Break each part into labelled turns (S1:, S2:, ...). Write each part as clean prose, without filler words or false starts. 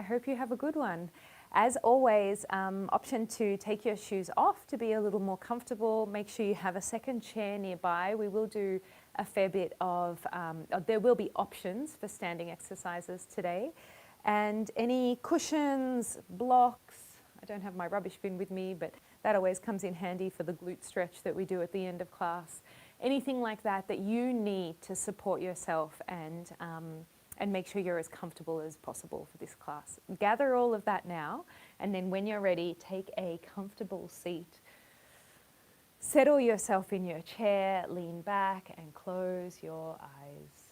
S1: I hope you have a good one. As always, option to take your shoes off to be a little more comfortable. Make sure you have a second chair nearby. We will do a fair bit of, there will be options for standing exercises today. And any cushions, blocks, I don't have my rubbish bin with me, but that always comes in handy for the glute stretch that we do at the end of class. Anything like that that you need to support yourself and make sure you're as comfortable as possible for this class. Gather all of that now, and then when you're ready, take a comfortable seat. Settle yourself in your chair, lean back and close your eyes.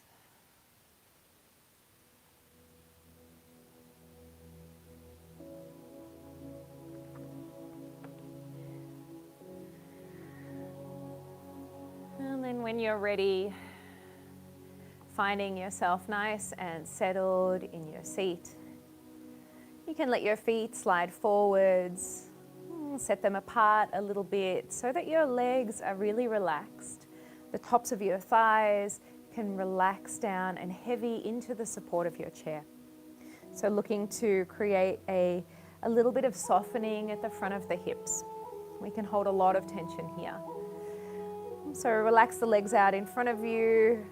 S1: And then when you're ready, finding yourself nice and settled in your seat, you can let your feet slide forwards, set them apart a little bit so that your legs are really relaxed. The tops of your thighs can relax down and heavy into the support of your chair. So looking to create a little bit of softening at the front of the hips. We can hold a lot of tension here. So relax the legs out in front of you.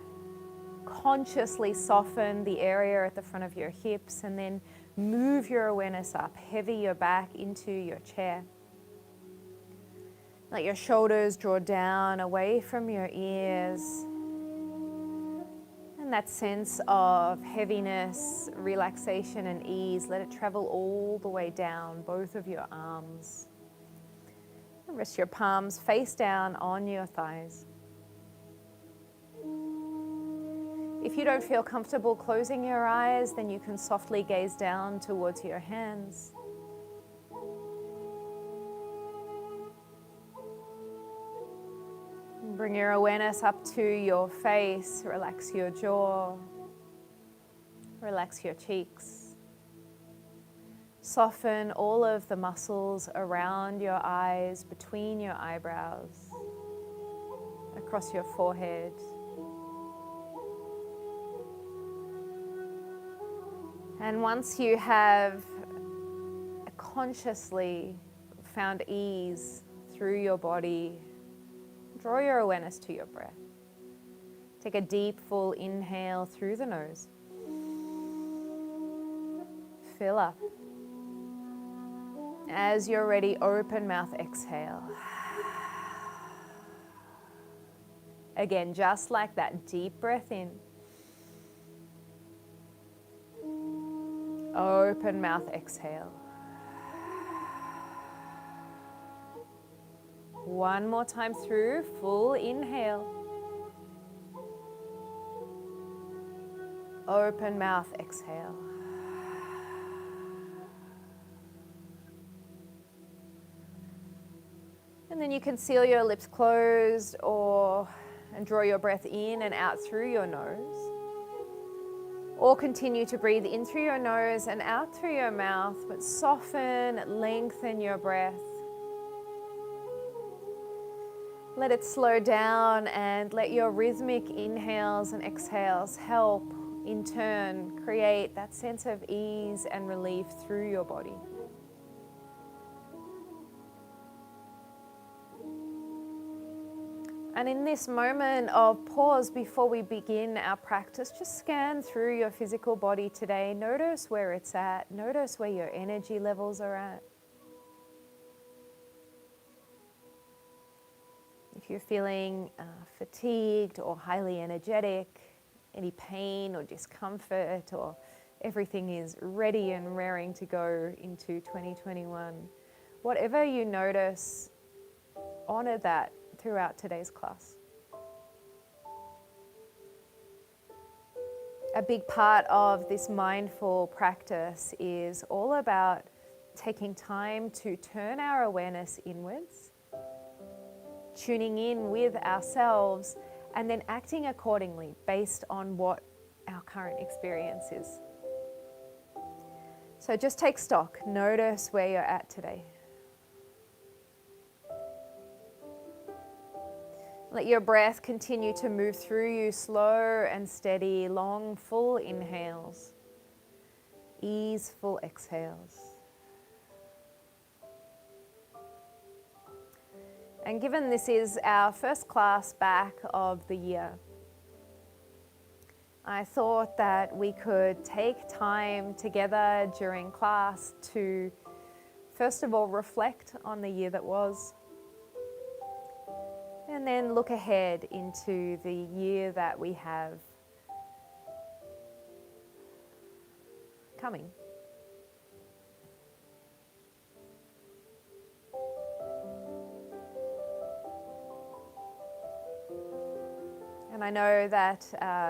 S1: Consciously soften the area at the front of your hips, and then move your awareness up. Heavy your back into your chair. Let your shoulders draw down away from your ears. And that sense of heaviness, relaxation and ease, let it travel all the way down both of your arms. Rest your palms face down on your thighs. If you don't feel comfortable closing your eyes, then you can softly gaze down towards your hands. Bring your awareness up to your face. Relax your jaw. Relax your cheeks. Soften all of the muscles around your eyes, between your eyebrows, across your forehead. And once you have consciously found ease through your body, draw your awareness to your breath. Take a deep, full inhale through the nose. Fill up. As you're ready, open mouth, exhale. Again, just like that, deep breath in. Open mouth, exhale. One more time through, full inhale. Open mouth, exhale. And then you can seal your lips closed and draw your breath in and out through your nose. Or continue to breathe in through your nose and out through your mouth, but soften, lengthen your breath. Let it slow down and let your rhythmic inhales and exhales help, in turn, create that sense of ease and relief through your body. And in this moment of pause before we begin our practice, just scan through your physical body today. Notice where it's at. Notice where your energy levels are at. If you're feeling fatigued or highly energetic, any pain or discomfort, or everything is ready and raring to go into 2021, whatever you notice, honor that throughout today's class. A big part of this mindful practice is all about taking time to turn our awareness inwards, tuning in with ourselves, and then acting accordingly based on what our current experience is. So just take stock. Notice where you're at today. Let your breath continue to move through you, slow and steady, long, full inhales. easeful exhales. And given this is our first class back of the year, I thought that we could take time together during class to, first of all, reflect on the year that was, and then look ahead into the year that we have coming. And I know that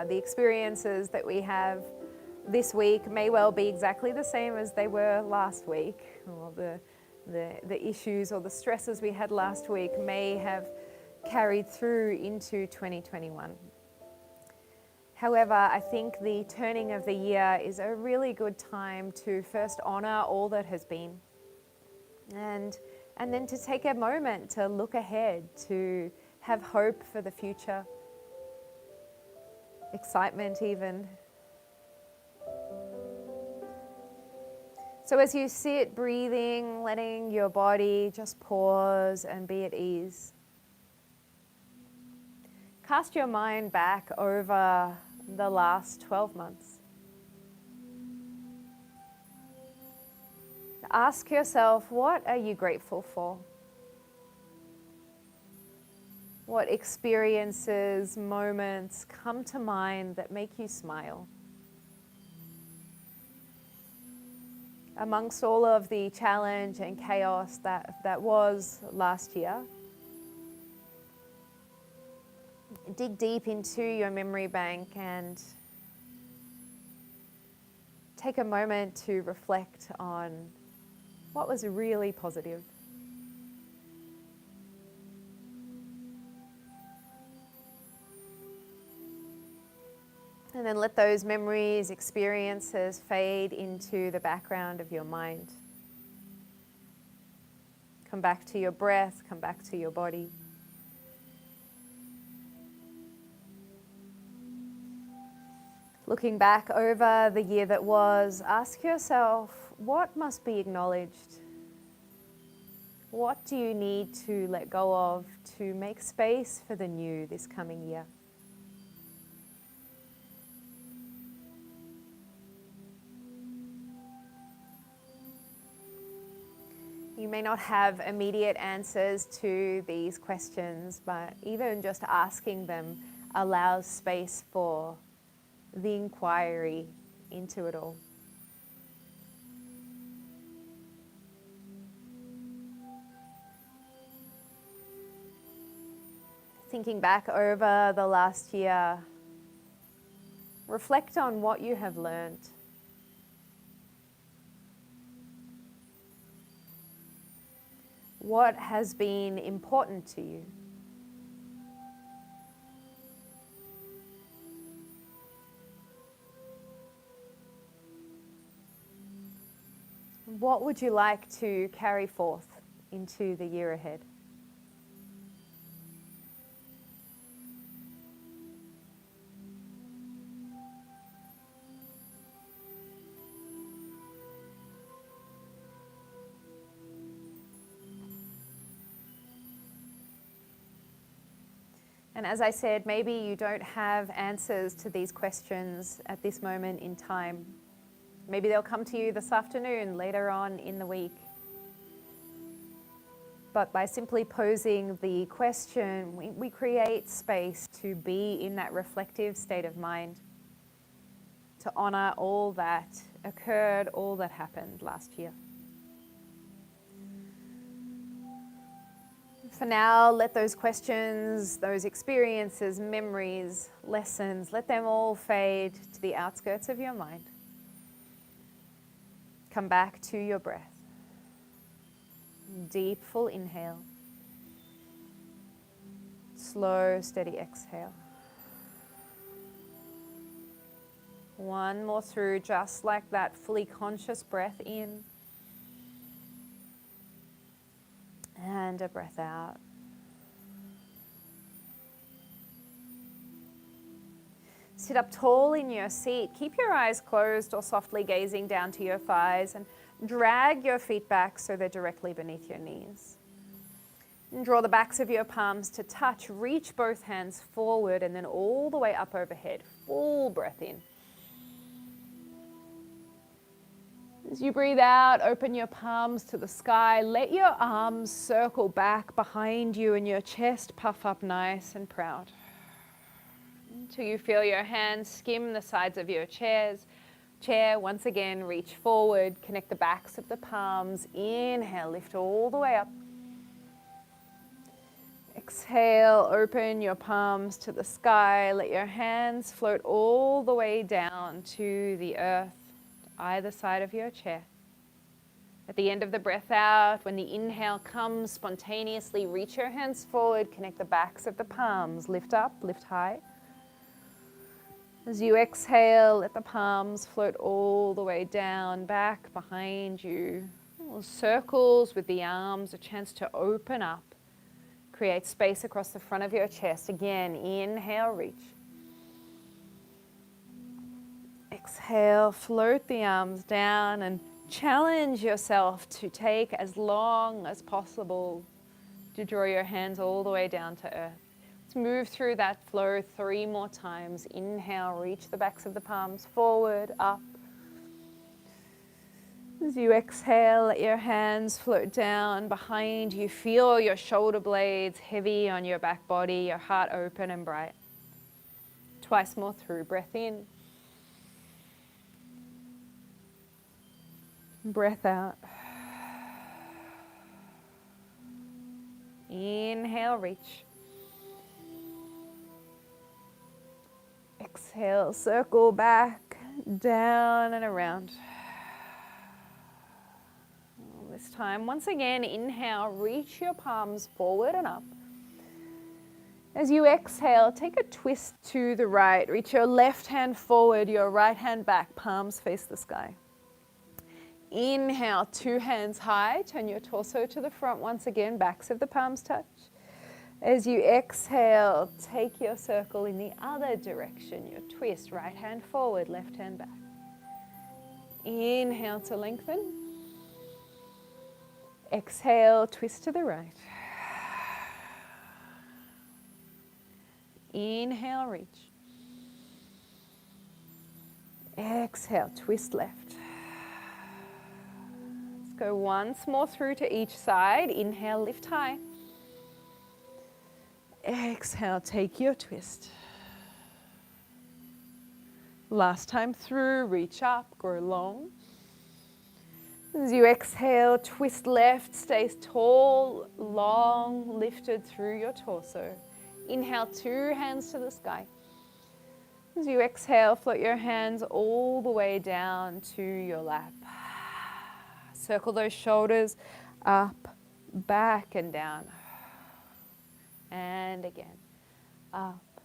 S1: the experiences that we have this week may well be exactly the same as they were last week, or the issues or the stresses we had last week may have carried through into 2021. However, I think the turning of the year is a really good time to first honor all that has been, and then to take a moment to look ahead, to have hope for the future, excitement even. So as you sit breathing, letting your body just pause and be at ease, cast your mind back over the last 12 months. Ask yourself, what are you grateful for? What experiences, moments come to mind that make you smile? Amongst all of the challenge and chaos that was last year, dig deep into your memory bank and take a moment to reflect on what was really positive. And then let those memories, experiences fade into the background of your mind. Come back to your breath, come back to your body. Looking back over the year that was, ask yourself, what must be acknowledged? What do you need to let go of to make space for the new this coming year? You may not have immediate answers to these questions, but even just asking them allows space for the inquiry into it all. Thinking back over the last year, reflect on what you have learned. What has been important to you? What would you like to carry forth into the year ahead? And as I said, maybe you don't have answers to these questions at this moment in time. Maybe they'll come to you this afternoon, later on in the week. But by simply posing the question, we create space to be in that reflective state of mind, to honor all that occurred, all that happened last year. For now, let those questions, those experiences, memories, lessons, let them all fade to the outskirts of your mind. Come back to your breath. Deep, full inhale. Slow, steady exhale. One more through, just like that, fully conscious breath in. And a breath out. Sit up tall in your seat. Keep your eyes closed or softly gazing down to your thighs, and drag your feet back so they're directly beneath your knees. And draw the backs of your palms to touch. Reach both hands forward and then all the way up overhead. Full breath in. As you breathe out, open your palms to the sky. Let your arms circle back behind you and your chest puff up nice and proud. Until you feel your hands skim the sides of your chair. Once again, reach forward, connect the backs of the palms. Inhale, lift all the way up. Exhale, open your palms to the sky. Let your hands float all the way down to the earth, to either side of your chair. At the end of the breath out, when the inhale comes, spontaneously reach your hands forward, connect the backs of the palms, lift up, lift high. As you exhale, let the palms float all the way down, back behind you. Little circles with the arms, a chance to open up. Create space across the front of your chest. Again, inhale, reach. Exhale, float the arms down and challenge yourself to take as long as possible to draw your hands all the way down to earth. Let's move through that flow 3 more times. Inhale, reach the backs of the palms forward, up. As you exhale, let your hands float down behind you. Feel your shoulder blades heavy on your back body, your heart open and bright. Twice more through. Breath in. Breath out. Inhale, reach. Exhale, circle back, down and around. This time, once again, inhale, reach your palms forward and up. As you exhale, take a twist to the right. Reach your left hand forward, your right hand back, palms face the sky. Inhale, 2 hands high, turn your torso to the front once again, backs of the palms touch. As you exhale, take your circle in the other direction, your twist, right hand forward, left hand back. Inhale to lengthen. Exhale, twist to the right. Inhale, reach. Exhale, twist left. Let's go once more through to each side. Inhale, lift high. Exhale, take your twist. Last time through, reach up, grow long. As you exhale, twist left, stay tall, long, lifted through your torso. Inhale, 2 hands to the sky. As you exhale, float your hands all the way down to your lap. Circle those shoulders up, back and down. And again, up,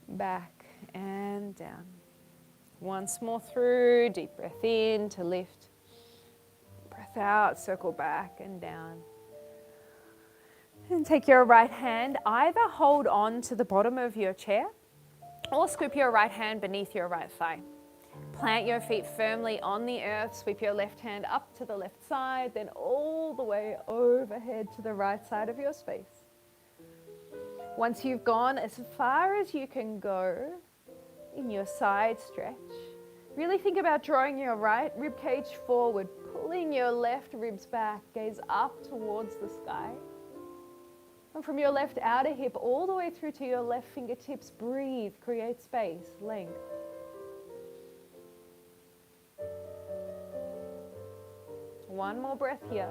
S1: back and down. Once more through, deep breath in to lift. Breath out, circle back and down. And take your right hand, either hold on to the bottom of your chair or scoop your right hand beneath your right thigh. Plant your feet firmly on the earth, sweep your left hand up to the left side, then all the way overhead to the right side of your space. Once you've gone as far as you can go in your side stretch, really think about drawing your right rib cage forward, pulling your left ribs back, gaze up towards the sky. And from your left outer hip all the way through to your left fingertips, breathe, create space, length. One more breath here.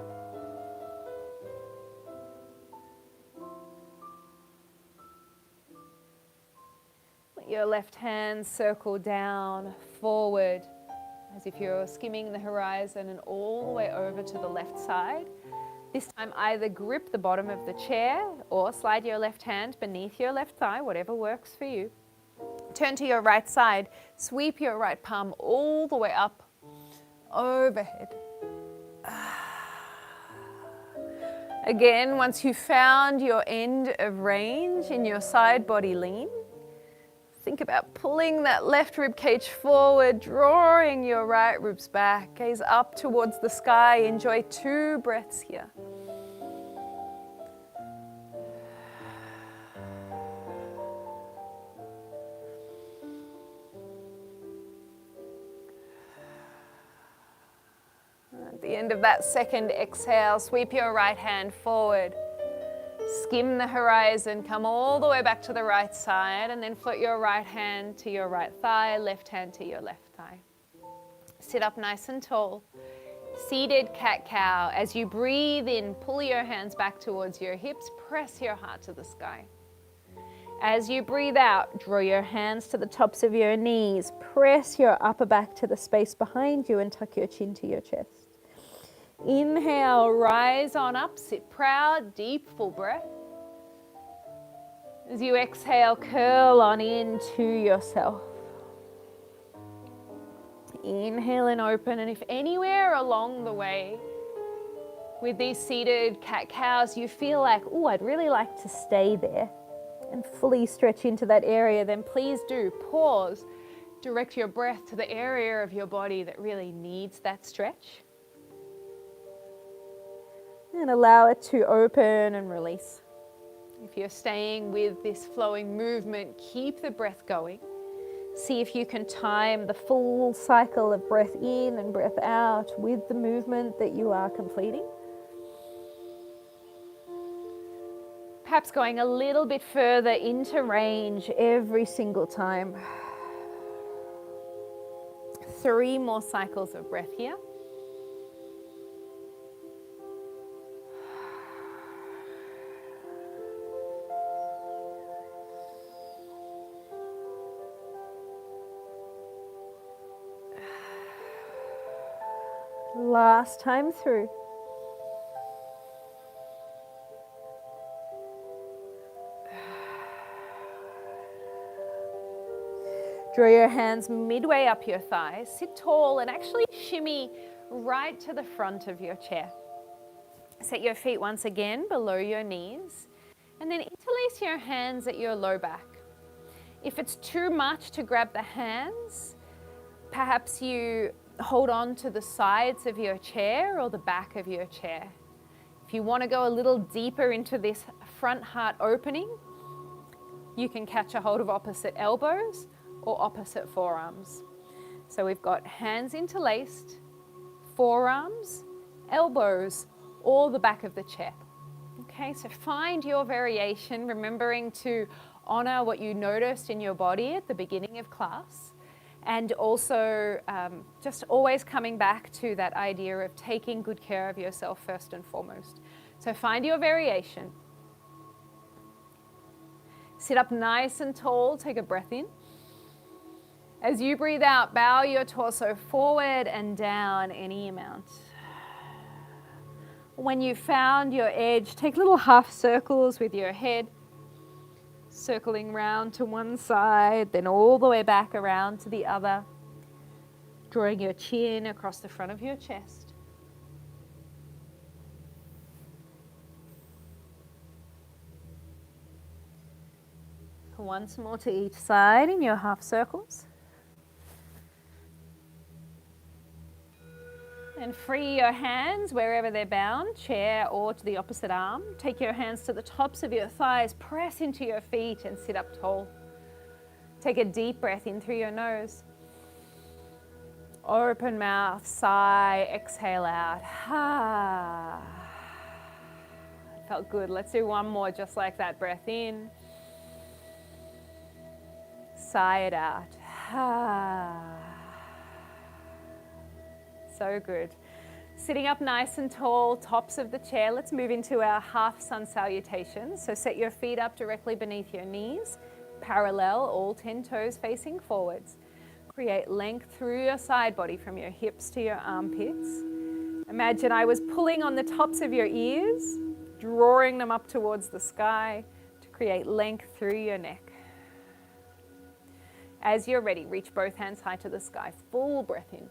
S1: Let your left hand circle down, forward, as if you're skimming the horizon and all the way over to the left side. This time either grip the bottom of the chair or slide your left hand beneath your left thigh, whatever works for you. Turn to your right side, sweep your right palm all the way up, overhead. Again, once you've found your end of range in your side body lean, think about pulling that left rib cage forward, drawing your right ribs back, gaze up towards the sky. Enjoy 2 breaths here. At the end of that second exhale, sweep your right hand forward. Skim the horizon, come all the way back to the right side, and then float your right hand to your right thigh, left hand to your left thigh. Sit up nice and tall. Seated cat-cow. As you breathe in, pull your hands back towards your hips, press your heart to the sky. As you breathe out, draw your hands to the tops of your knees, press your upper back to the space behind you and tuck your chin to your chest. Inhale, rise on up, sit proud, deep, full breath. As you exhale, curl on into yourself. Inhale and open, and if anywhere along the way with these seated cat-cows you feel like, oh, I'd really like to stay there and fully stretch into that area, then please do pause, direct your breath to the area of your body that really needs that stretch. And allow it to open and release. If you're staying with this flowing movement, keep the breath going. See if you can time the full cycle of breath in and breath out with the movement that you are completing. Perhaps going a little bit further into range every single time. 3 more cycles of breath here. Last time through. Draw your hands midway up your thighs, sit tall and actually shimmy right to the front of your chair. Set your feet once again below your knees and then interlace your hands at your low back. If it's too much to grab the hands, perhaps you hold on to the sides of your chair or the back of your chair. If you want to go a little deeper into this front heart opening, you can catch a hold of opposite elbows or opposite forearms. So we've got hands interlaced, forearms, elbows, or the back of the chair. Okay, so find your variation, remembering to honor what you noticed in your body at the beginning of class. And also just always coming back to that idea of taking good care of yourself first and foremost. So find your variation. Sit up nice and tall, take a breath in. As you breathe out, bow your torso forward and down any amount. When you've found your edge, take little half circles with your head. Circling round to one side, then all the way back around to the other. Drawing your chin across the front of your chest. Once more to each side in your half circles. And free your hands wherever they're bound, chair or to the opposite arm. Take your hands to the tops of your thighs, press into your feet and sit up tall. Take a deep breath in through your nose. Open mouth, sigh, exhale out. Felt good. Let's do one more just like that. Breath in. Sigh it out. So good. Sitting up nice and tall, tops of the chair. Let's move into our half sun salutation. So set your feet up directly beneath your knees, parallel, all 10 toes facing forwards. Create length through your side body from your hips to your armpits. Imagine I was pulling on the tops of your ears, drawing them up towards the sky to create length through your neck. As you're ready, reach both hands high to the sky. Full breath in.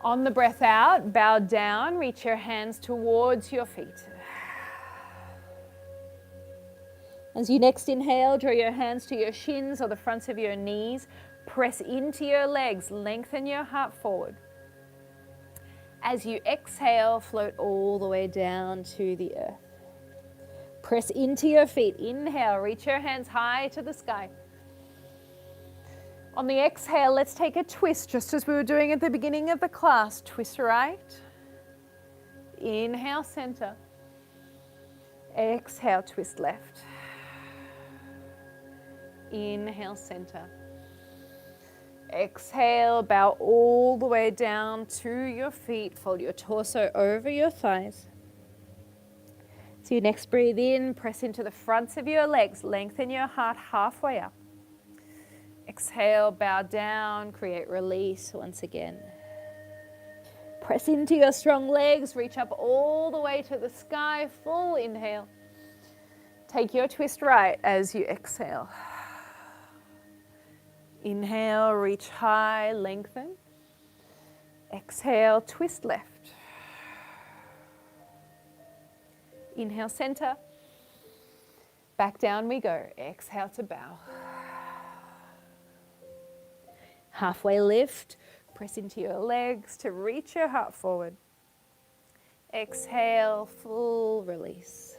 S1: On the breath out, bow down, reach your hands towards your feet. As you next inhale, draw your hands to your shins or the fronts of your knees. Press into your legs, lengthen your heart forward. As you exhale, float all the way down to the earth. Press into your feet. Inhale, reach your hands high to the sky. On the exhale, let's take a twist, just as we were doing at the beginning of the class. Twist right. Inhale, center. Exhale, twist left. Inhale, center. Exhale, bow all the way down to your feet. Fold your torso over your thighs. So you next breathe in, press into the fronts of your legs. Lengthen your heart halfway up. Exhale, bow down, create release once again. Press into your strong legs, reach up all the way to the sky. Full inhale. Take your twist right as you exhale. Inhale, reach high, lengthen. Exhale, twist left. Inhale, center. Back down we go. Exhale to bow. Halfway lift. Press into your legs to reach your heart forward. Exhale, full release.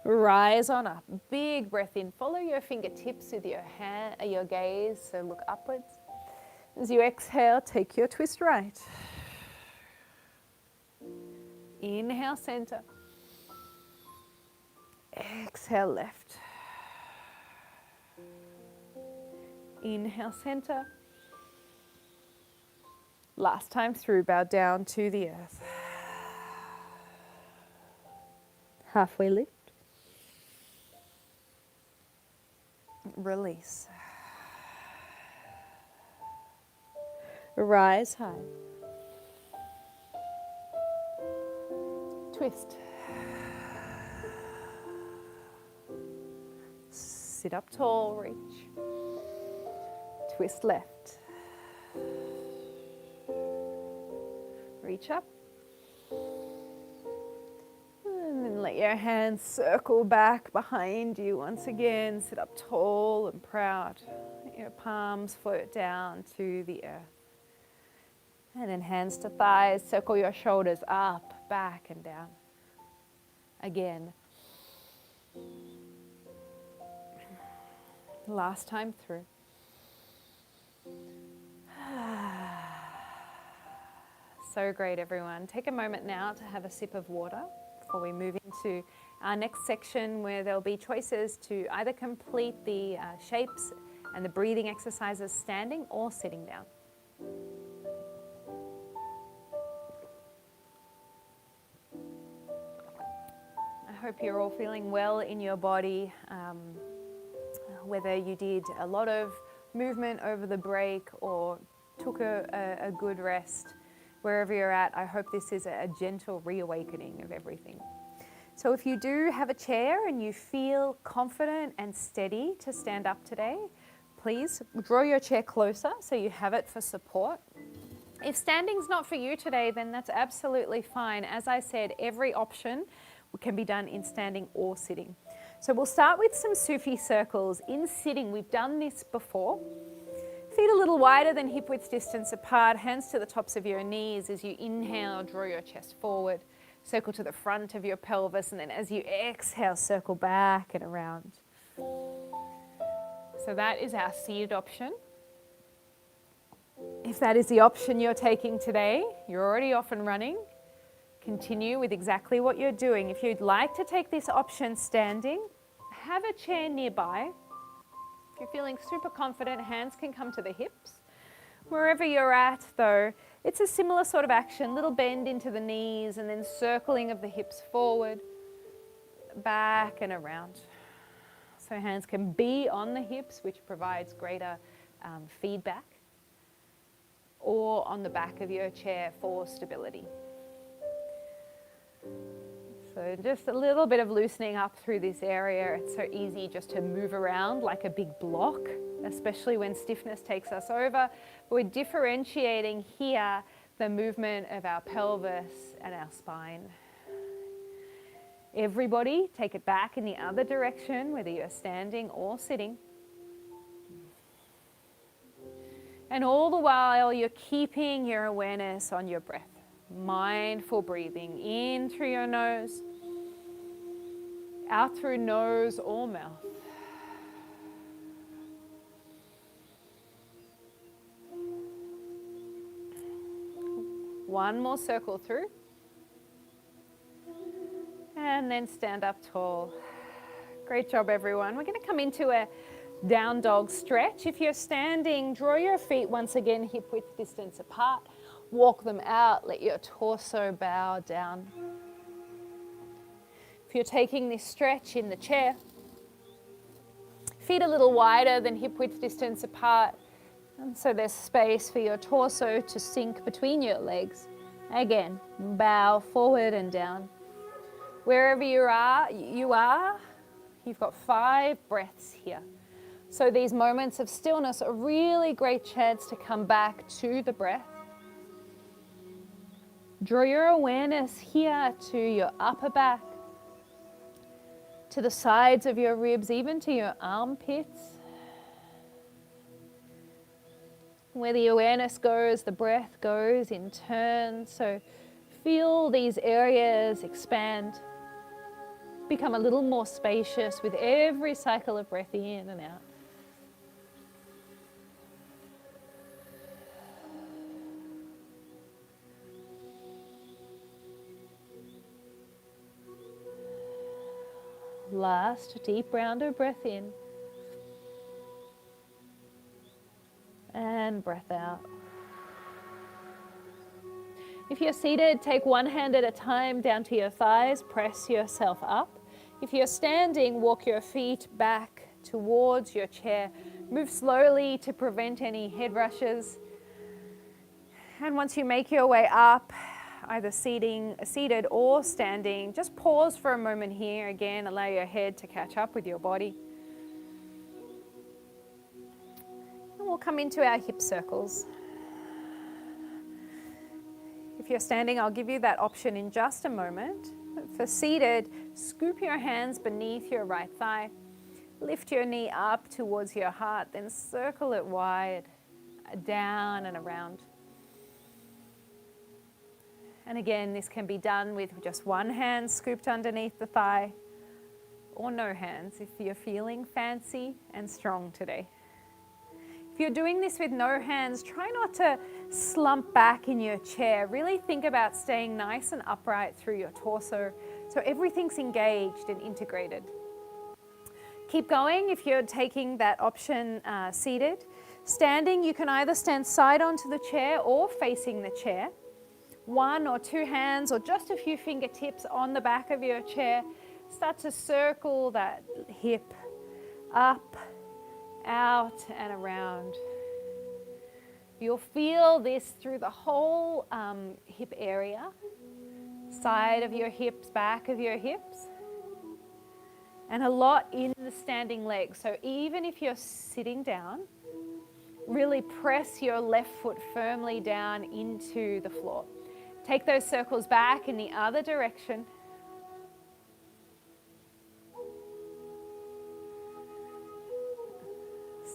S1: Rise on up. Big breath in. Follow your fingertips with your gaze, so look upwards. As you exhale, take your twist right. Inhale, center. Exhale, left. Inhale, center. Last time through, bow down to the earth. Halfway lift. Release. Rise high. Twist. Sit up tall, reach. Twist left. Reach up. And then let your hands circle back behind you once again. Sit up tall and proud. Let your palms float down to the earth. And then hands to thighs, circle your shoulders up, back and down. Again. Last time through. So great, everyone. Take a moment now to have a sip of water before we move into our next section, where there'll be choices to either complete the shapes and the breathing exercises standing or sitting down. I hope you're all feeling well in your body, whether you did a lot of movement over the break or took a good rest. Wherever you're at, I hope this is a gentle reawakening of everything. So if you do have a chair and you feel confident and steady to stand up today, please draw your chair closer so you have it for support. If standing's not for you today, then that's absolutely fine. As I said, every option can be done in standing or sitting. So we'll start with some Sufi circles. In sitting, we've done this before. Feet a little wider than hip width distance apart, hands to the tops of your knees. As you inhale, draw your chest forward, circle to the front of your pelvis, and then as you exhale, circle back and around. So that is our seated option. If that is the option you're taking today, you're already off and running. Continue with exactly what you're doing. If you'd like to take this option standing, have a chair nearby. If you're feeling super confident, hands can come to the hips. Wherever you're at, though, it's a similar sort of action. Little bend into the knees and then circling of the hips forward, back and around. So hands can be on the hips, which provides greater feedback, or on the back of your chair for stability. So just a little bit of loosening up through this area. It's so easy just to move around like a big block, especially when stiffness takes us over. But we're differentiating here the movement of our pelvis and our spine. Everybody, take it back in the other direction, whether you're standing or sitting. And all the while, you're keeping your awareness on your breath. Mindful breathing in through your nose, out through nose or mouth. One more circle through. And then stand up tall. Great job, everyone. We're going to come into a down dog stretch. If you're standing, draw your feet once again hip width distance apart. Walk them out. Let your torso bow down. If you're taking this stretch in the chair, feet a little wider than hip width distance apart. And so there's space for your torso to sink between your legs. Again, bow forward and down. Wherever you are, you've got 5 breaths here. So these moments of stillness are a really great chance to come back to the breath. Draw your awareness here to your upper back, to the sides of your ribs, even to your armpits. Where the awareness goes, the breath goes in turn. So feel these areas expand, become a little more spacious with every cycle of breath in and out. Last deep round of breath in. And breath out. If you're seated, take one hand at a time down to your thighs, press yourself up. If you're standing, walk your feet back towards your chair. Move slowly to prevent any head rushes. And once you make your way up, either seated or standing, just pause for a moment here. Again, allow your head to catch up with your body. And we'll come into our hip circles. If you're standing, I'll give you that option in just a moment. For seated, scoop your hands beneath your right thigh. Lift your knee up towards your heart, then circle it wide, down and around. And again, this can be done with just one hand scooped underneath the thigh, or no hands if you're feeling fancy and strong today. If you're doing this with no hands, try not to slump back in your chair. Really think about staying nice and upright through your torso so everything's engaged and integrated. Keep going if you're taking that option seated. Standing, you can either stand side onto the chair or facing the chair. One or two hands or just a few fingertips on the back of your chair. Start to circle that hip up, out and around. You'll feel this through the whole hip area, side of your hips, back of your hips, and a lot in the standing legs. So even if you're sitting down, really press your left foot firmly down into the floor. Take those circles back in the other direction.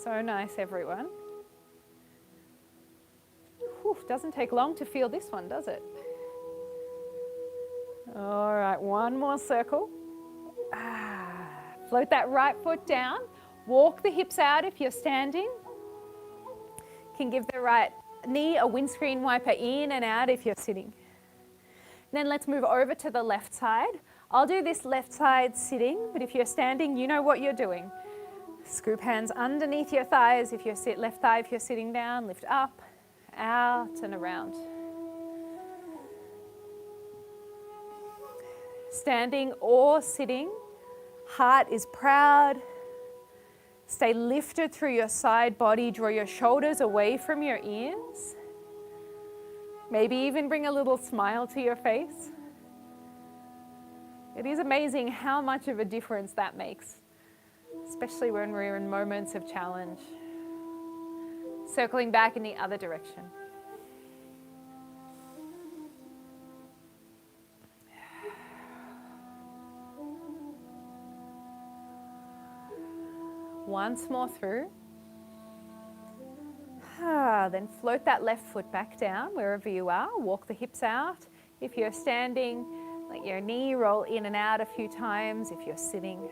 S1: So nice, everyone. Whew, doesn't take long to feel this one, does it? All right, one more circle. Float that right foot down. Walk the hips out if you're standing. Can give the right knee a windscreen wiper in and out if you're sitting. Then let's move over to the left side. I'll do this left side sitting, but if you're standing, you know what you're doing. Scoop hands underneath your thighs. If you're left thigh, if you're sitting down, lift up, out and around. Standing or sitting, heart is proud. Stay lifted through your side body. Draw your shoulders away from your ears. Maybe even bring a little smile to your face. It is amazing how much of a difference that makes, especially when we're in moments of challenge. Circling back in the other direction. Once more through. Then float that left foot back down wherever you are. Walk the hips out. If you're standing, let your knee roll in and out a few times. If you're sitting,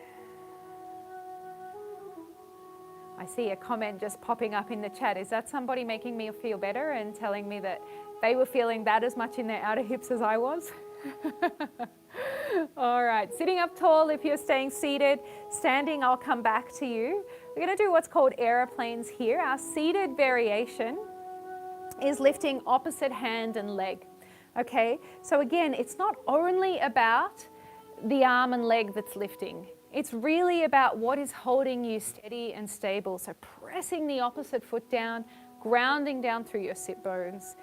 S1: I see a comment just popping up in the chat. Is that somebody making me feel better and telling me that they were feeling that as much in their outer hips as I was? All right, sitting up tall if you're staying seated. Standing, I'll come back to you. We're going to do what's called aeroplanes here. Our seated variation is lifting opposite hand and leg. Okay, so again, it's not only about the arm and leg that's lifting. It's really about what is holding you steady and stable. So pressing the opposite foot down, grounding down through your sit bones,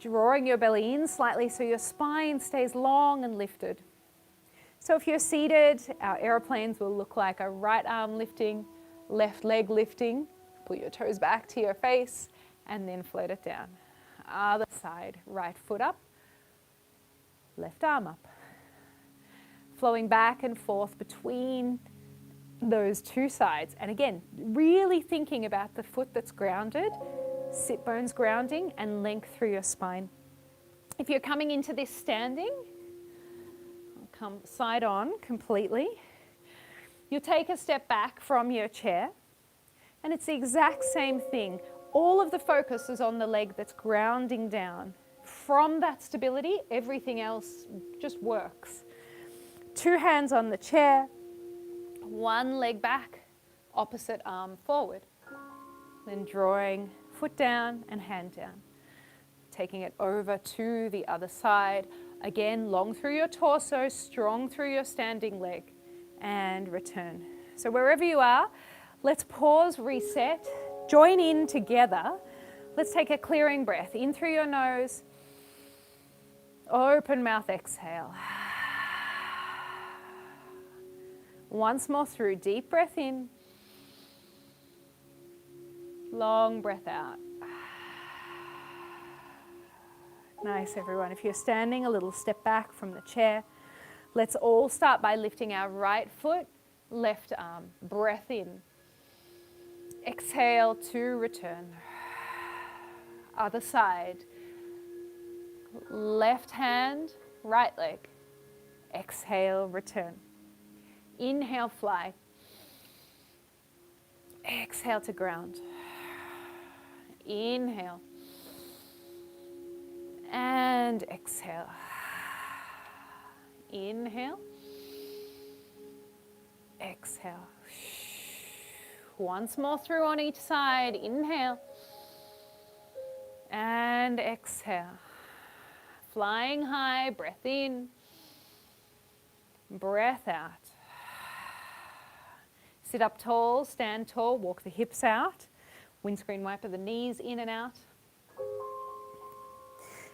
S1: drawing your belly in slightly so your spine stays long and lifted. So if you're seated, our aeroplanes will look like a right arm lifting, left leg lifting. Pull your toes back to your face and then float it down. Other side, right foot up, left arm up. Flowing back and forth between those two sides. And again, really thinking about the foot that's grounded, sit bones grounding, and length through your spine. If you're coming into this standing, I'll come side on completely. You'll take a step back from your chair, and it's the exact same thing. All of the focus is on the leg that's grounding down. From that stability, everything else just works. 2 hands on the chair, 1 leg back, opposite arm forward. Then drawing foot down and hand down. Taking it over to the other side. Again, long through your torso, strong through your standing leg, and return. So wherever you are, let's pause, reset, join in together. Let's take a clearing breath in through your nose. Open mouth, exhale. Once more through, deep breath in, long breath out. Nice, everyone. If you're standing, a little step back from the chair. Let's all start by lifting our right foot, left arm. Breath in. Exhale to return. Other side. Left hand, right leg. Exhale, return. Inhale, fly. Exhale to ground. Inhale. And exhale. Inhale. Exhale. Once more through on each side. Inhale. And exhale. Flying high, breath in. Breath out. Sit up tall, stand tall, walk the hips out. Windscreen wiper the knees in and out.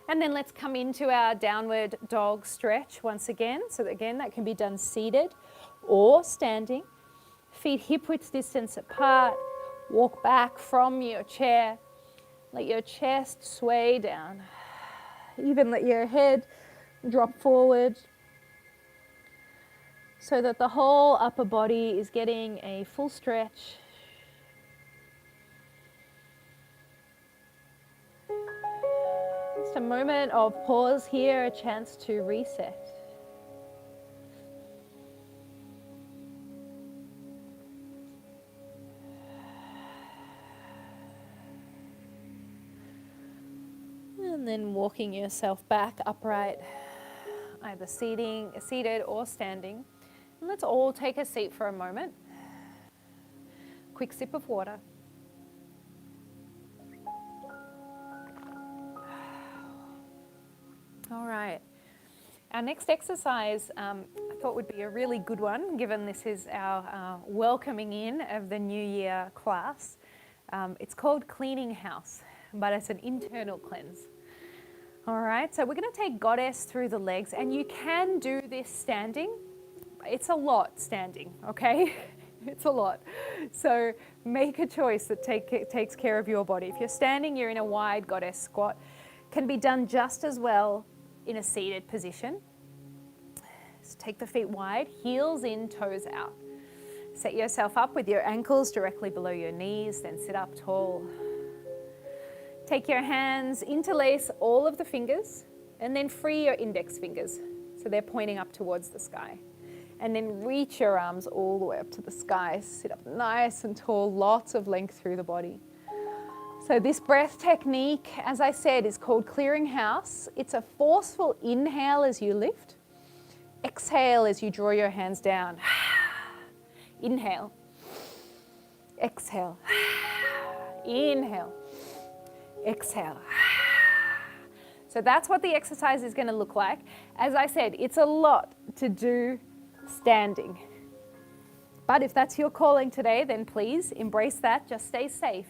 S1: And then let's come into our downward dog stretch once again. So again, that can be done seated or standing. Feet hip width distance apart. Walk back from your chair. Let your chest sway down. Even let your head drop forward, so that the whole upper body is getting a full stretch. Just a moment of pause here, a chance to reset. And then walking yourself back upright, either seated or standing. And let's all take a seat for a moment. Quick sip of water. All right. Our next exercise I thought would be a really good one, given this is our welcoming in of the New Year class. It's called cleaning house, but it's an internal cleanse. All right, so we're going to take goddess through the legs, and you can do this standing. It's a lot standing, okay? It's a lot. So make a choice that takes care of your body. If you're standing, you're in a wide goddess squat. Can be done just as well in a seated position. So take the feet wide, heels in, toes out. Set yourself up with your ankles directly below your knees, then sit up tall. Take your hands, interlace all of the fingers, and then free your index fingers so they're pointing up towards the sky. And then reach your arms all the way up to the sky. Sit up nice and tall, lots of length through the body. So this breath technique, as I said, is called clearinghouse. It's a forceful inhale as you lift. Exhale as you draw your hands down. Inhale. Exhale. Inhale. Exhale. So that's what the exercise is going to look like. As I said, it's a lot to do standing. But if that's your calling today, then please embrace that. Just stay safe.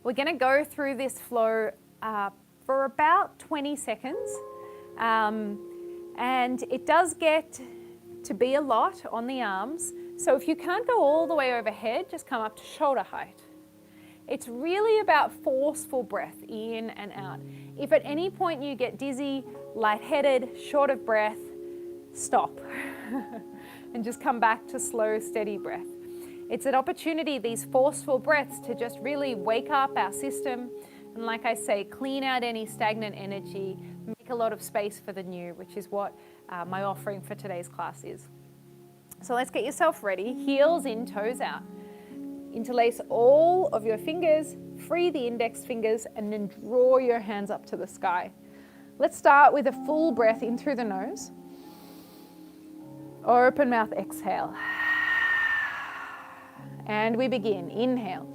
S1: We're going to go through this flow for about 20 seconds. And it does get to be a lot on the arms. So if you can't go all the way overhead, just come up to shoulder height. It's really about forceful breath in and out. If at any point you get dizzy, lightheaded, short of breath, stop and just come back to slow, steady breath. It's an opportunity, these forceful breaths, to just really wake up our system and, like I say, clean out any stagnant energy, make a lot of space for the new, which is what my offering for today's class is. So let's get yourself ready. Heels in, toes out. Interlace all of your fingers, free the index fingers, and then draw your hands up to the sky. Let's start with a full breath in through the nose. Open mouth, exhale. And we begin. Inhale.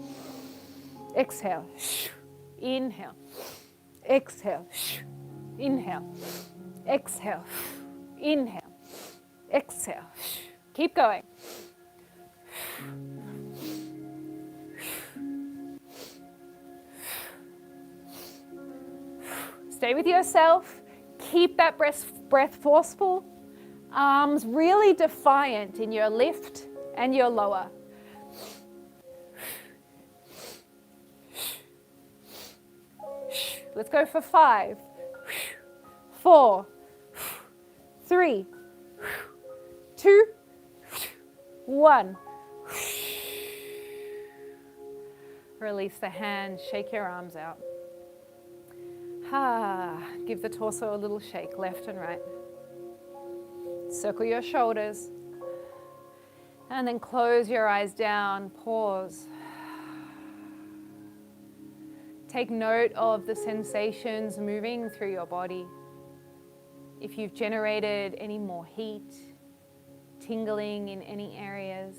S1: Exhale. Inhale. Exhale. Inhale. Exhale. Inhale. Exhale. Keep going. Stay with yourself. Keep that breath forceful. Arms really defiant in your lift and your lower. Let's go for 5, 4, 3, 2, 1. Release the hands, shake your arms out. Give the torso a little shake, left and right. Circle your shoulders. And then close your eyes down, pause. Take note of the sensations moving through your body. If you've generated any more heat, tingling in any areas,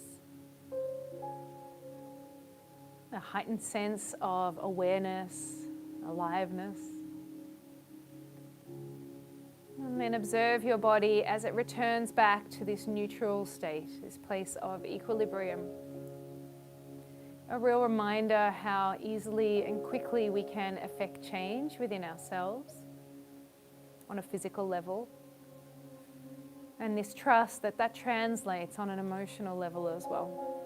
S1: a heightened sense of awareness, aliveness. And then observe your body as it returns back to this neutral state, this place of equilibrium. A real reminder how easily and quickly we can affect change within ourselves on a physical level. And this trust that that translates on an emotional level as well.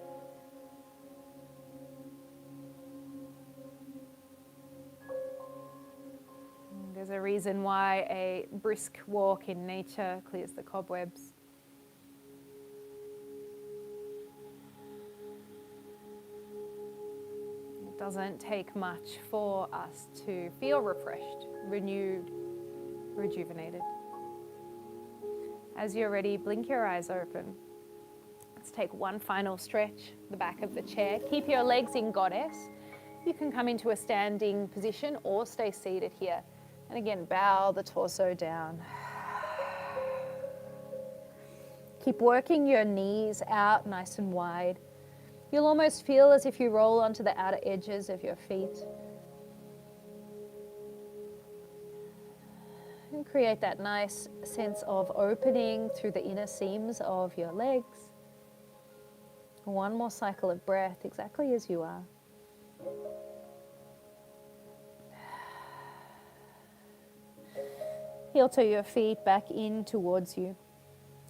S1: There's a reason why a brisk walk in nature clears the cobwebs. It doesn't take much for us to feel refreshed, renewed, rejuvenated. As you're ready, blink your eyes open. Let's take one final stretch, the back of the chair. Keep your legs in goddess. You can come into a standing position or stay seated here. And again, bow the torso down. Keep working your knees out nice and wide. You'll almost feel as if you roll onto the outer edges of your feet. And create that nice sense of opening through the inner seams of your legs. One more cycle of breath, exactly as you are. Heel toe your feet back in towards you.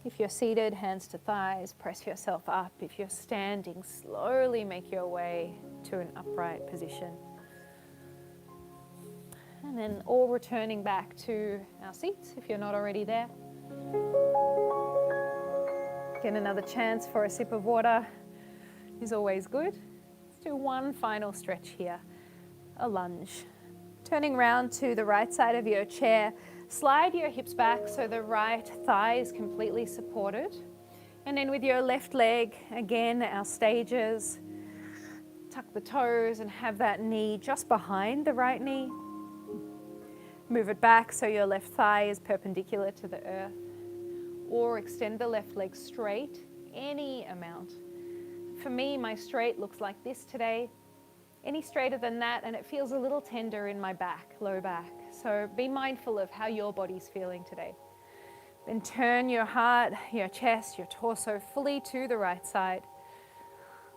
S1: If you're seated, hands to thighs, press yourself up. If you're standing, slowly make your way to an upright position. And then all returning back to our seats if you're not already there. Get another chance for a sip of water is always good. Let's do one final stretch here, a lunge. Turning round to the right side of your chair, slide your hips back so the right thigh is completely supported. And then with your left leg, again, our stages, tuck the toes and have that knee just behind the right knee. Move it back so your left thigh is perpendicular to the earth. Or extend the left leg straight, any amount. For me, my straight looks like this today. Any straighter than that, and it feels a little tender in my back, low back. So be mindful of how your body's feeling today. Then turn your heart, your chest, your torso fully to the right side.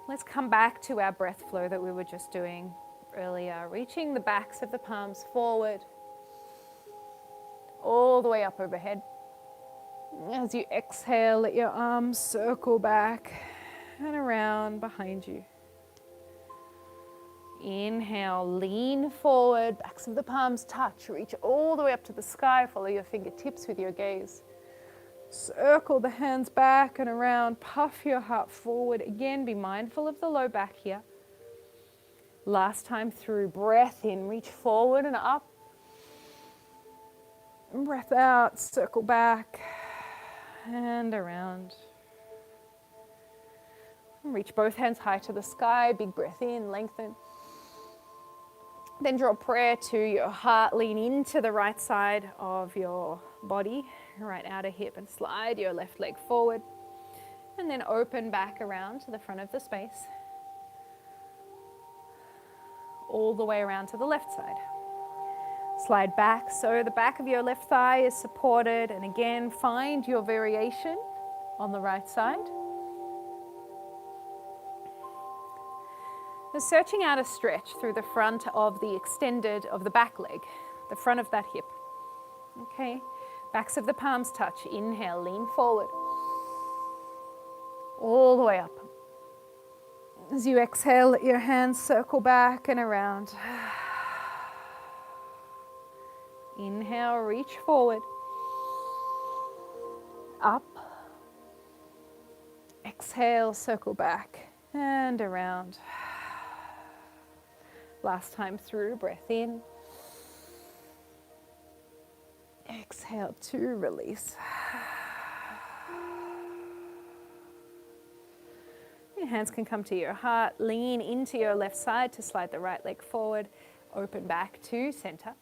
S1: Let's come back to our breath flow that we were just doing earlier, reaching the backs of the palms forward, all the way up overhead. As you exhale, let your arms circle back and around behind you. Inhale, lean forward, backs of the palms touch, reach all the way up to the sky, follow your fingertips with your gaze. Circle the hands back and around, puff your heart forward. Again, be mindful of the low back here. Last time through, breath in, reach forward and up. And breath out, circle back and around. Reach both hands high to the sky, big breath in, lengthen. Then draw prayer to your heart, lean into the right side of your body, right outer hip, and slide your left leg forward. And then open back around to the front of the space. All the way around to the left side. Slide back so the back of your left thigh is supported, and again, find your variation on the right side. We're searching out a stretch through the front of the back leg, the front of that hip. Okay, backs of the palms touch. Inhale, lean forward. All the way up. As you exhale, let your hands circle back and around. Inhale, reach forward. Up. Exhale, circle back and around. Last time through, breath in. Exhale to release. Your hands can come to your heart. Lean into your left side to slide the right leg forward. Open back to center.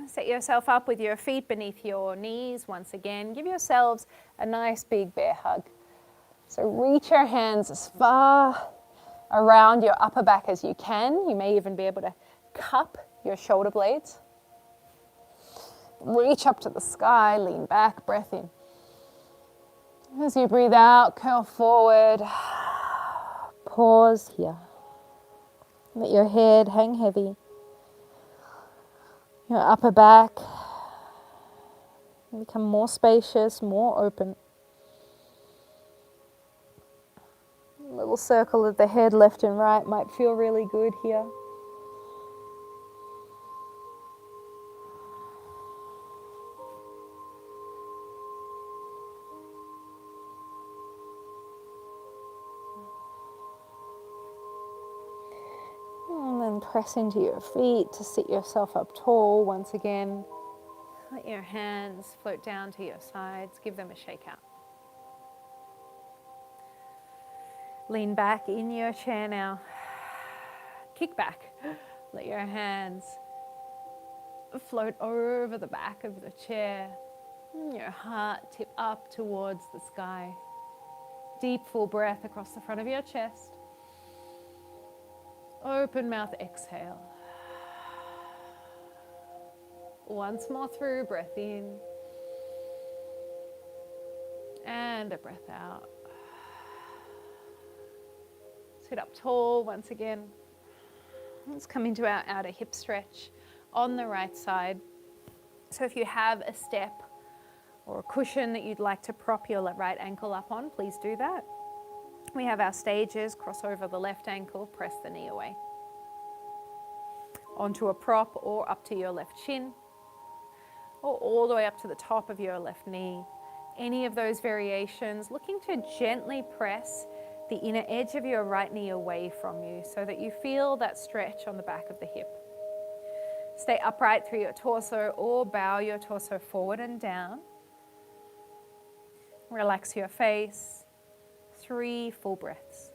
S1: Set yourself up with your feet beneath your knees once again. Give yourselves a nice big bear hug. So reach your hands as far around your upper back as you can. You may even be able to cup your shoulder blades. Reach up to the sky, lean back, breath in. As you breathe out, curl forward. Pause here. Let your head hang heavy. Your upper back become more spacious, more open. A little circle of the head left and right might feel really good here. And then press into your feet to sit yourself up tall once again. Let your hands float down to your sides. Give them a shake out. Lean back in your chair now. Kick back. Let your hands float over the back of the chair. Your heart tip up towards the sky. Deep full breath across the front of your chest. Open mouth, exhale. Once more through, breath in. And a breath out. Sit up tall once again. Let's come into our outer hip stretch on the right side. So if you have a step or a cushion that you'd like to prop your right ankle up on, please do that. We have our stages, cross over the left ankle, press the knee away. Onto a prop or up to your left shin, or all the way up to the top of your left knee. any of those variations, looking to gently press the inner edge of your right knee away from you so that you feel that stretch on the back of the hip. Stay upright through your torso or bow your torso forward and down. Relax your face. 3 full breaths.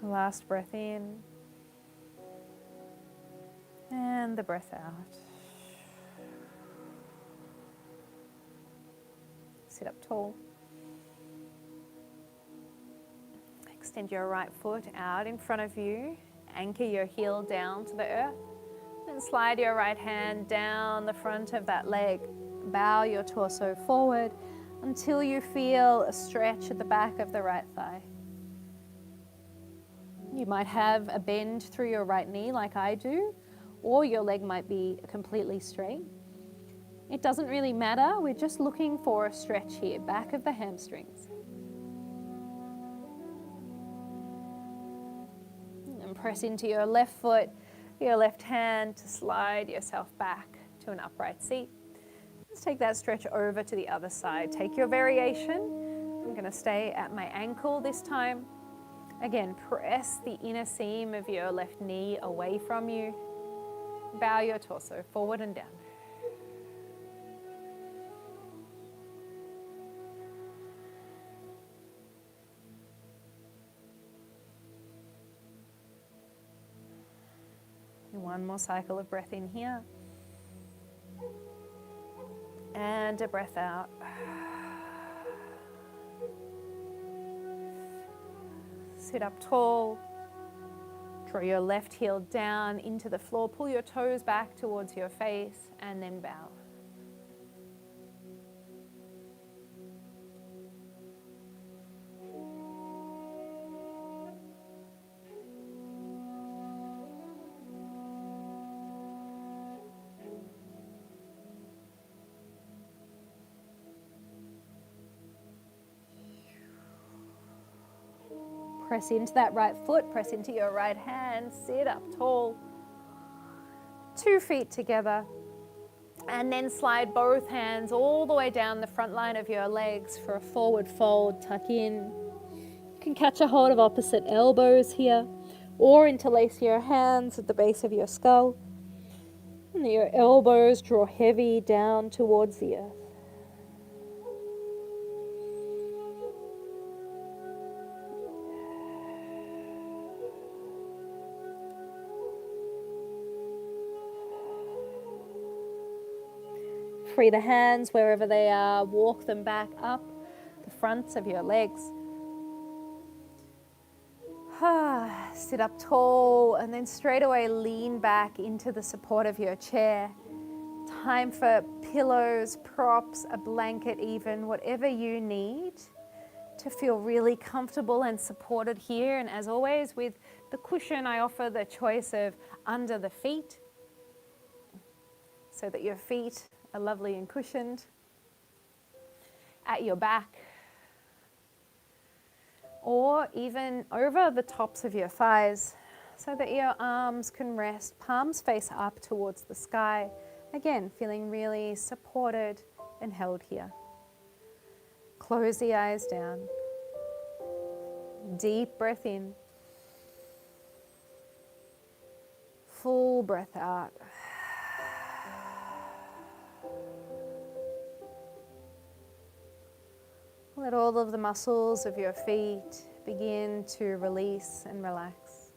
S1: Last breath in. And the breath out. Sit up tall. Extend your right foot out in front of you. Anchor your heel down to the earth. Then slide your right hand down the front of that leg. Bow your torso forward until you feel a stretch at the back of the right thigh. You might have a bend through your right knee like I do, or your leg might be completely straight. It doesn't really matter. We're just looking for a stretch here, back of the hamstrings. And press into your left foot, your left hand to slide yourself back to an upright seat. Let's take that stretch over to the other side. Take your variation. I'm going to stay at my ankle this time. Again, press the inner seam of your left knee away from you. Bow your torso forward and down. One more cycle of breath in here. And a breath out. Sit up tall. Draw your left heel down into the floor. Pull your toes back towards your face and then bow. Press into that right foot, press into your right hand, sit up tall. 2 feet together. And then slide both hands all the way down the front line of your legs for a forward fold, tuck in. You can catch a hold of opposite elbows here, or interlace your hands at the base of your skull. And your elbows draw heavy down towards the earth. Free the hands wherever they are. Walk them back up the fronts of your legs. Sit up tall and then straight away lean back into the support of your chair. Time for pillows, props, a blanket even, whatever you need to feel really comfortable and supported here. And as always, with the cushion, I offer the choice of under the feet so that your feet are lovely and cushioned, at your back, or even over the tops of your thighs so that your arms can rest, palms face up towards the sky. Again, feeling really supported and held here. Close the eyes down. Deep breath in. Full breath out. Let all of the muscles of your feet begin to release and relax.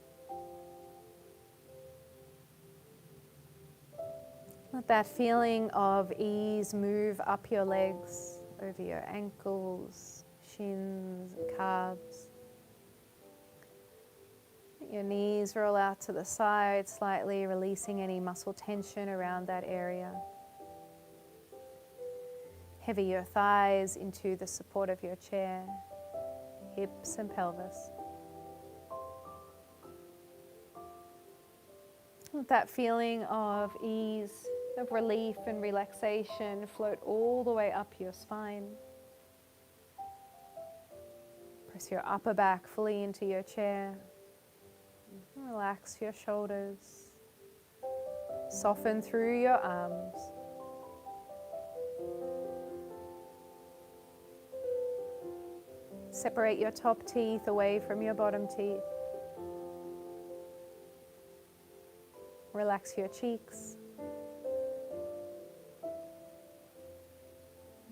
S1: Let that feeling of ease move up your legs, over your ankles, shins, and calves. Let your knees roll out to the side slightly, releasing any muscle tension around that area. Heavy your thighs into the support of your chair, hips and pelvis. Let that feeling of ease, of relief and relaxation float all the way up your spine. Press your upper back fully into your chair. Relax your shoulders. Soften through your arms. Separate your top teeth away from your bottom teeth. Relax your cheeks.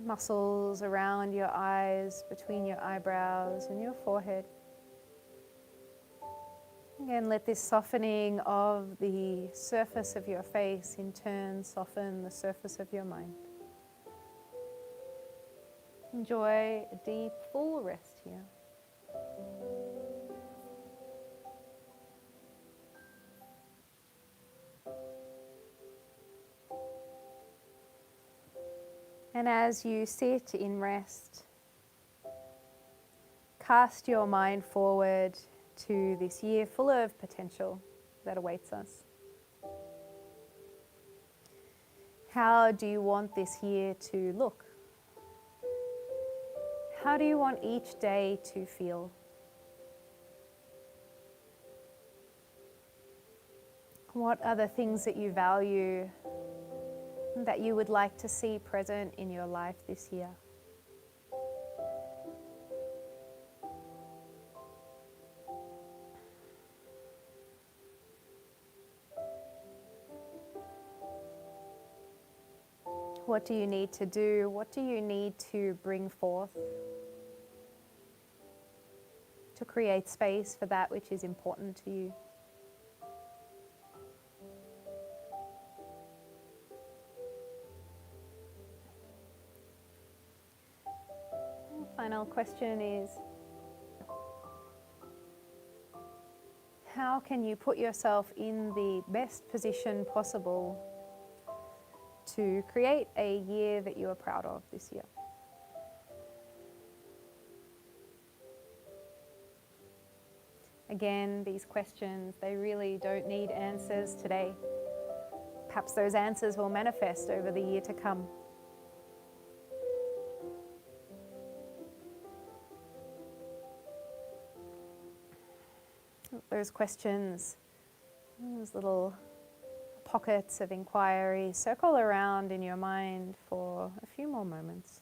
S1: Muscles around your eyes, between your eyebrows and your forehead. Again, let this softening of the surface of your face in turn soften the surface of your mind. Enjoy a deep, full rest here. And as you sit in rest, cast your mind forward to this year full of potential that awaits us. How do you want this year to look? How do you want each day to feel? What are the things that you value that you would like to see present in your life this year? What do you need to do? What do you need to bring forth to create space for that which is important to you? Final question is, how can you put yourself in the best position possible to create a year that you are proud of this year? Again, these questions, they really don't need answers today. Perhaps those answers will manifest over the year to come. Those questions, those little pockets of inquiry, circle around in your mind for a few more moments.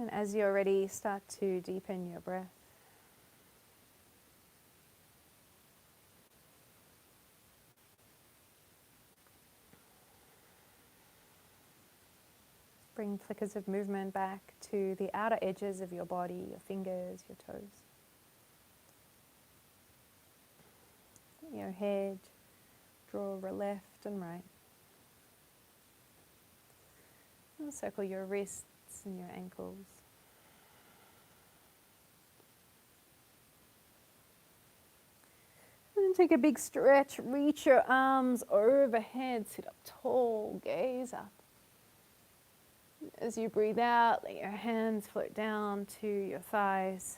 S1: And as you're ready, start to deepen your breath. Bring flickers of movement back to the outer edges of your body, your fingers, your toes. Your head, draw left and right. And circle your wrists and your ankles. And take a big stretch, reach your arms overhead, sit up tall, gaze up. As you breathe out, let your hands float down to your thighs.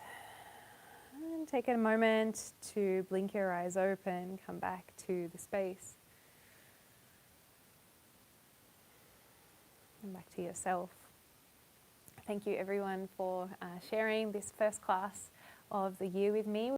S1: And take a moment to blink your eyes open, come back to the space. And back to yourself. Thank you everyone for sharing this first class of the year with me.